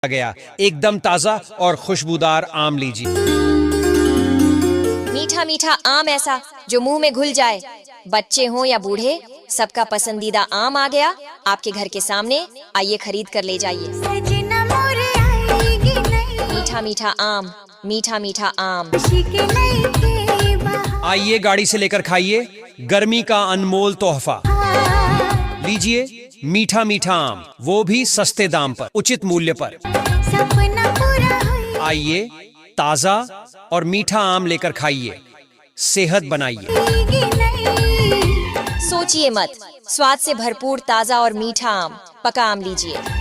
गया एकदम ताजा और खुशबूदार आम लीजिए। मीठा मीठा आम ऐसा जो मुंह में घुल जाए। बच्चे हो या बूढ़े, सबका पसंदीदा आम आ गया आपके घर के सामने। आइए खरीद कर ले जाइए। मीठा मीठा आम, मीठा मीठा आम। आइए गाड़ी से लेकर खाइए गर्मी का अनमोल तोहफा। लीजिए मीठा मीठा आम, वो भी सस्ते दाम पर, उचित मूल्य पर। आइए ताजा और मीठा आम लेकर खाइए, सेहत बनाइए। सोचिए मत, स्वाद से भरपूर ताजा और मीठा आम, पका आम लीजिए।